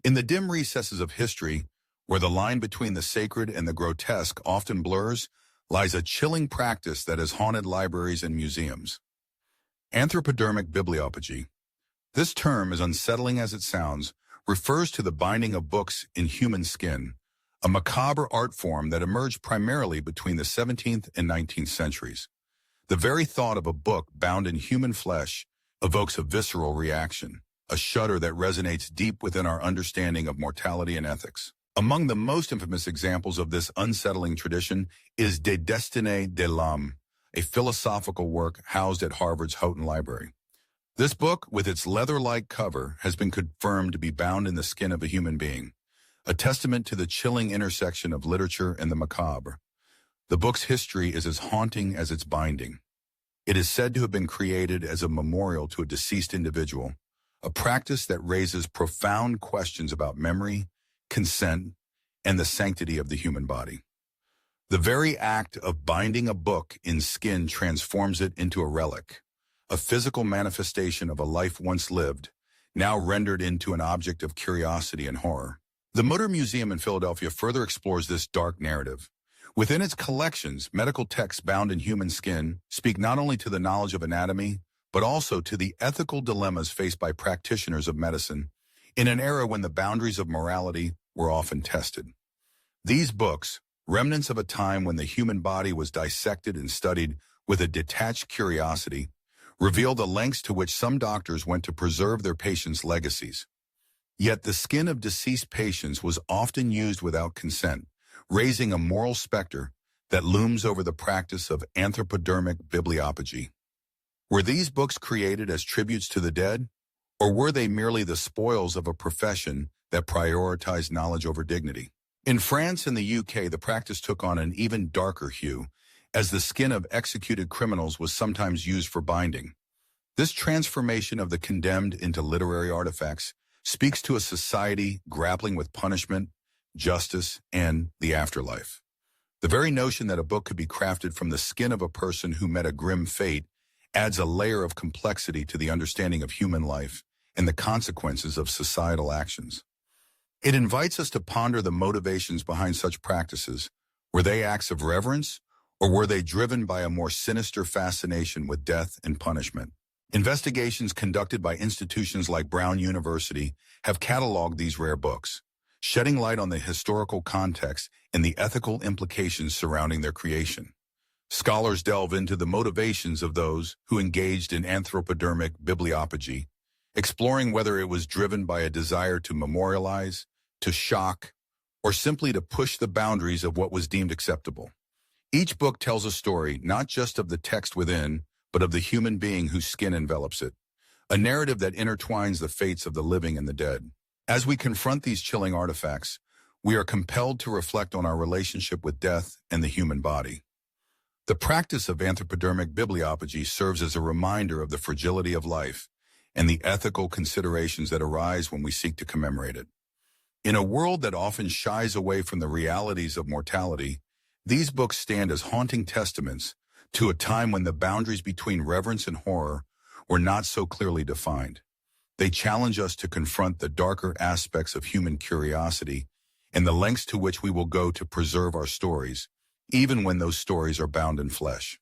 In the dim recesses of history, where the line between the sacred and the grotesque often blurs, lies a chilling practice that has haunted libraries and museums. Anthropodermic Bibliopegy. This term, as unsettling as it sounds, refers to the binding of books in human skin, a macabre art form that emerged primarily between the 17th and 19th centuries. The very thought of a book bound in human flesh evokes a visceral reaction, a shudder that resonates deep within our understanding of mortality and ethics. Among the most infamous examples of this unsettling tradition is De Destinée de l'Âme, a philosophical work housed at Harvard's Houghton Library. This book, with its leather-like cover, has been confirmed to be bound in the skin of a human being, a testament to the chilling intersection of literature and the macabre. The book's history is as haunting as its binding. It is said to have been created as a memorial to a deceased individual, a practice that raises profound questions about memory, consent, and the sanctity of the human body. The very act of binding a book in skin transforms it into a relic, a physical manifestation of a life once lived, now rendered into an object of curiosity and horror. The Mutter Museum in Philadelphia further explores this dark narrative. Within its collections, medical texts bound in human skin speak not only to the knowledge of anatomy, but also to the ethical dilemmas faced by practitioners of medicine in an era when the boundaries of morality were often tested. These books, remnants of a time when the human body was dissected and studied with a detached curiosity, reveal the lengths to which some doctors went to preserve their patients' legacies. Yet the skin of deceased patients was often used without consent, raising a moral specter that looms over the practice of anthropodermic bibliopegy. Were these books created as tributes to the dead, or were they merely the spoils of a profession that prioritized knowledge over dignity? In France and the UK, the practice took on an even darker hue, as the skin of executed criminals was sometimes used for binding. This transformation of the condemned into literary artifacts speaks to a society grappling with punishment, justice, and the afterlife. The very notion that a book could be crafted from the skin of a person who met a grim fate adds a layer of complexity to the understanding of human life and the consequences of societal actions. It invites us to ponder the motivations behind such practices. Were they acts of reverence, or were they driven by a more sinister fascination with death and punishment? Investigations conducted by institutions like Brown University have cataloged these rare books, shedding light on the historical context and the ethical implications surrounding their creation. Scholars delve into the motivations of those who engaged in anthropodermic bibliopegy, exploring whether it was driven by a desire to memorialize, to shock, or simply to push the boundaries of what was deemed acceptable. Each book tells a story not just of the text within, but of the human being whose skin envelops it, a narrative that intertwines the fates of the living and the dead. As we confront these chilling artifacts, we are compelled to reflect on our relationship with death and the human body. The practice of anthropodermic bibliopegy serves as a reminder of the fragility of life and the ethical considerations that arise when we seek to commemorate it. In a world that often shies away from the realities of mortality, these books stand as haunting testaments to a time when the boundaries between reverence and horror were not so clearly defined. They challenge us to confront the darker aspects of human curiosity and the lengths to which we will go to preserve our stories, even when those stories are bound in flesh.